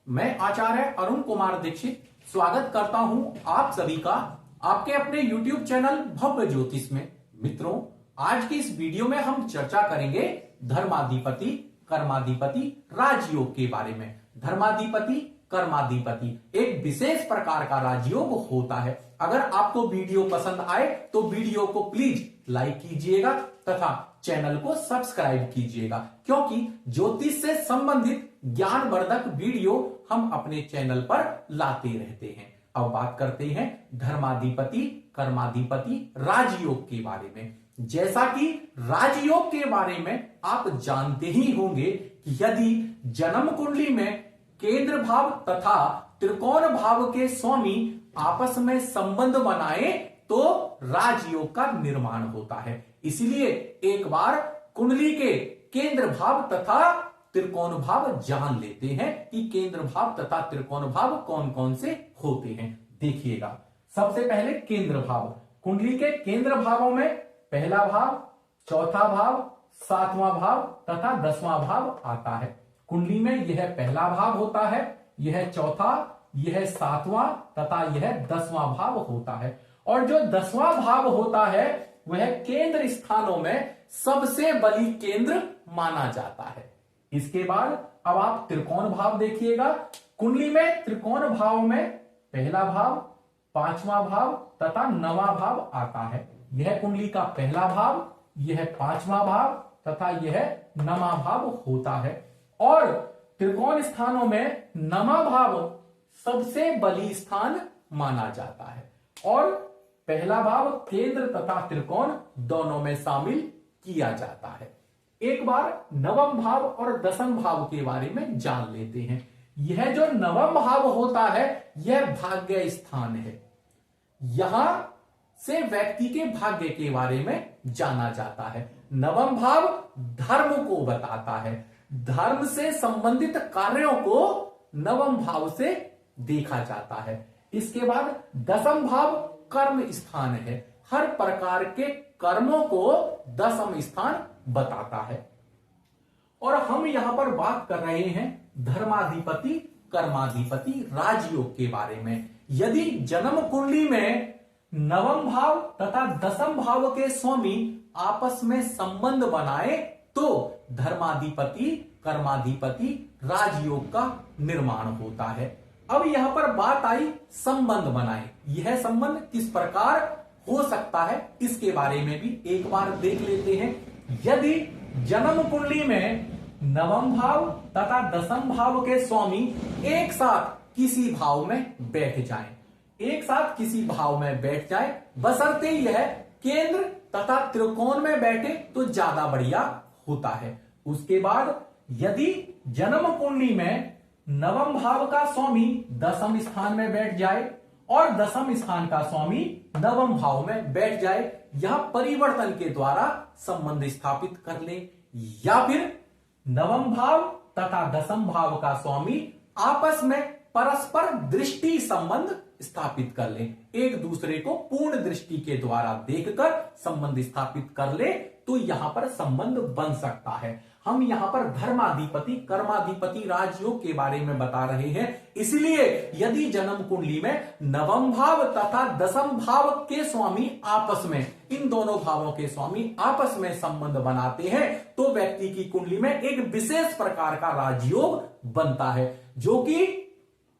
मैं आचार्य अरुण कुमार दीक्षित स्वागत करता हूं आप सभी का आपके अपने YouTube चैनल भव्य ज्योतिष में। मित्रों, आज की इस वीडियो में हम चर्चा करेंगे धर्माधिपति कर्माधिपति राजयोग के बारे में। धर्माधिपति कर्माधिपति एक विशेष प्रकार का राजयोग होता है। अगर आपको वीडियो पसंद आए तो वीडियो को प्लीज लाइक कीजिएगा तथा चैनल को सब्सक्राइब कीजिएगा, क्योंकि ज्योतिष से संबंधित ज्ञानवर्धक वीडियो हम अपने चैनल पर लाते रहते हैं। अब बात करते हैं धर्माधिपति कर्माधिपति राजयोग के बारे में। जैसा कि राजयोग के बारे में आप जानते ही होंगे कि यदि जन्म कुंडली में केंद्र भाव तथा त्रिकोण भाव के स्वामी आपस में संबंध बनाए तो राजयोग का निर्माण होता है। इसलिए एक बार कुंडली के केंद्र भाव तथा त्रिकोण भाव जान लेते हैं कि केंद्र भाव तथा त्रिकोण भाव कौन कौन से होते हैं। देखिएगा, सबसे पहले केंद्र भाव। कुंडली के केंद्र भावों में पहला भाव, चौथा भाव, सातवां भाव तथा 10वां भाव आता है। कुंडली में यह पहला भाव होता है, यह चौथा, यह सातवां तथा यह 10वां भाव होता है। और जो 10वां भाव होता है वह केंद्र स्थानों में सबसे बली केंद्र माना जाता है। इसके बाद अब आप त्रिकोण भाव देखिएगा। कुंडली में त्रिकोण भाव में पहला भाव, 5वां भाव तथा 9वां भाव आता है। यह कुंडली का पहला भाव, यह 5वां भाव तथा यह 9वां भाव होता है। और त्रिकोण स्थानों में 9वां भाव सबसे बली स्थान माना जाता है और पहला भाव केंद्र तथा त्रिकोण दोनों में शामिल किया जाता है। एक बार नवम भाव और दसम भाव के बारे में जान लेते हैं। यह जो नवम भाव होता है यह भाग्य स्थान है। यहां से व्यक्ति के भाग्य के बारे में जाना जाता है। नवम भाव धर्म को बताता है। धर्म से संबंधित कार्यों को नवम भाव से देखा जाता है। इसके बाद दसम भाव कर्म स्थान है। हर प्रकार के कर्मों को दसम स्थान बताता है। और हम यहां पर बात कर रहे हैं धर्माधिपति कर्माधिपति राजयोग के बारे में। यदि जन्म कुंडली में नवम भाव तथा दसम भाव के स्वामी आपस में संबंध बनाए तो धर्माधिपति कर्माधिपति राजयोग का निर्माण होता है। अब यहां पर बात आई संबंध बनाए। यह संबंध किस प्रकार हो सकता है इसके बारे में भी एक बार देख लेते हैं। यदि जन्म कुंडली में नवम भाव तथा दसम भाव के स्वामी एक साथ किसी भाव में बैठ जाए, बशर्ते यह केंद्र तथा त्रिकोण में बैठे तो ज्यादा बढ़िया होता है। उसके बाद यदि जन्म कुंडली में नवम भाव का स्वामी दसम स्थान में बैठ जाए और दसम स्थान का स्वामी नवम भाव में बैठ जाए, यह परिवर्तन के द्वारा संबंध स्थापित कर ले, या फिर नवम भाव तथा दसम भाव का स्वामी आपस में परस्पर दृष्टि संबंध स्थापित कर ले, एक दूसरे को पूर्ण दृष्टि के द्वारा देखकर संबंध स्थापित कर ले तो यहां पर संबंध बन सकता है। हम यहां पर धर्माधिपति कर्माधिपति राजयोग के बारे में बता रहे हैं। इसलिए यदि जन्म कुंडली में नवम भाव तथा दसम भाव के स्वामी आपस में, इन दोनों भावों के स्वामी आपस में संबंध बनाते हैं तो व्यक्ति की कुंडली में एक विशेष प्रकार का राजयोग बनता है, जो कि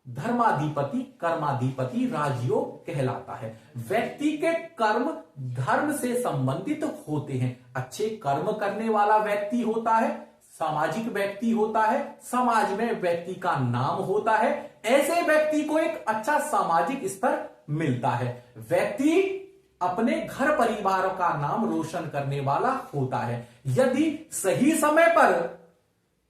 धर्माधिपति कर्माधिपति राजयोग कहलाता है। व्यक्ति के कर्म धर्म से संबंधित होते हैं। अच्छे कर्म करने वाला व्यक्ति होता है, सामाजिक व्यक्ति होता है, समाज में व्यक्ति का नाम होता है, ऐसे व्यक्ति को एक अच्छा सामाजिक स्तर मिलता है। व्यक्ति अपने घर परिवार का नाम रोशन करने वाला होता है। यदि सही समय पर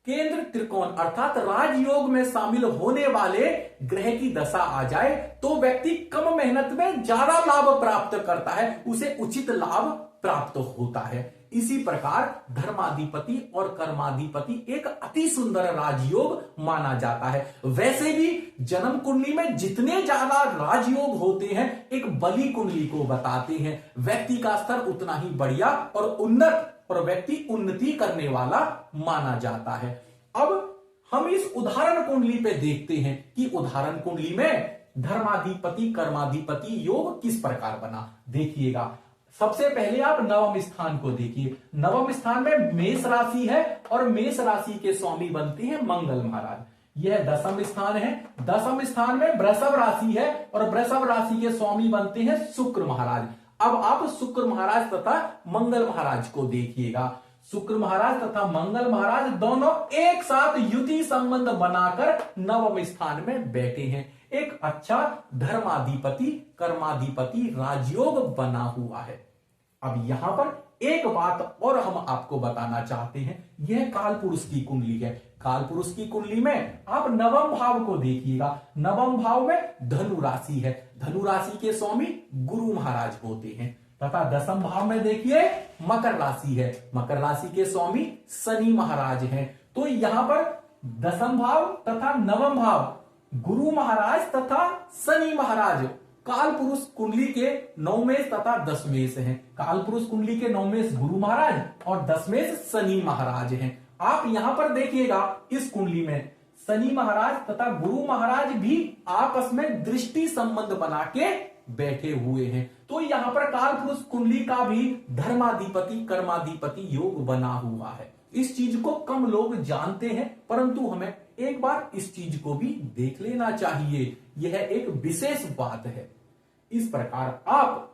केंद्र त्रिकोण अर्थात राजयोग में शामिल होने वाले ग्रह की दशा आ जाए तो व्यक्ति कम मेहनत में ज्यादा लाभ प्राप्त करता है, उसे उचित लाभ प्राप्त होता है। इसी प्रकार धर्माधिपति और कर्माधिपति एक अति सुंदर राजयोग माना जाता है। वैसे भी जन्म कुंडली में जितने ज्यादा राजयोग होते हैं एक बली कुंडली को बताते हैं। व्यक्ति का स्तर उतना ही बढ़िया और उन्नत और व्यक्ति उन्नति करने वाला माना जाता है। अब हम इस उदाहरण कुंडली पे देखते हैं कि उदाहरण कुंडली में धर्माधिपति कर्माधिपति योग किस प्रकार बना। देखिएगा, सबसे पहले आप नवम स्थान को देखिए। नवम स्थान में मेष राशि है और मेष राशि के स्वामी बनते हैं मंगल महाराज। यह दसम स्थान है। दसम स्थान में वृषभ राशि है और वृषभ राशि के स्वामी बनते हैं शुक्र महाराज। अब आप शुक्र महाराज तथा मंगल महाराज को देखिएगा। शुक्र महाराज तथा मंगल महाराज दोनों एक साथ युति संबंध बनाकर नवम स्थान में बैठे हैं। एक अच्छा धर्माधिपति कर्माधिपति राजयोग बना हुआ है। अब यहां पर एक बात और हम आपको बताना चाहते हैं, यह काल पुरुष की कुंडली है। काल पुरुष की कुंडली में आप नवम भाव को देखिएगा। नवम भाव में धनु राशि है। धनु राशि के स्वामी गुरु महाराज होते हैं तथा दसम भाव में देखिए मकर राशि है। मकर राशि के स्वामी शनि महाराज हैं। तो यहां पर दसम भाव तथा नवम भाव गुरु महाराज तथा शनि महाराज काल पुरुष कुंडली के नवमेश तथा दशमेश हैं। काल पुरुष कुंडली के नवमेश गुरु महाराज और दशमेश शनि महाराज हैं। आप यहां पर देखिएगा इस कुंडली में शनि महाराज तथा गुरु महाराज भी आपस में दृष्टि संबंध बना के बैठे हुए हैं। तो यहां पर काल पुरुष कुंडली का भी धर्माधिपति कर्माधिपति योग बना हुआ है। इस चीज को कम लोग जानते हैं, परंतु हमें एक बार इस चीज को भी देख लेना चाहिए। यह एक विशेष बात है। इस प्रकार आप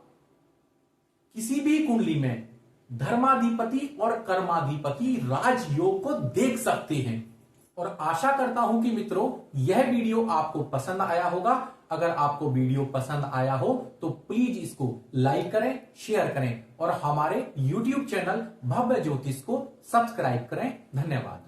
किसी भी कुंडली में धर्माधिपति और कर्माधिपति राजयोग को देख सकते हैं। और आशा करता हूं कि मित्रों यह वीडियो आपको पसंद आया होगा। अगर आपको वीडियो पसंद आया हो तो प्लीज इसको लाइक करें, शेयर करें और हमारे YouTube चैनल भव्य ज्योतिष को सब्सक्राइब करें। धन्यवाद।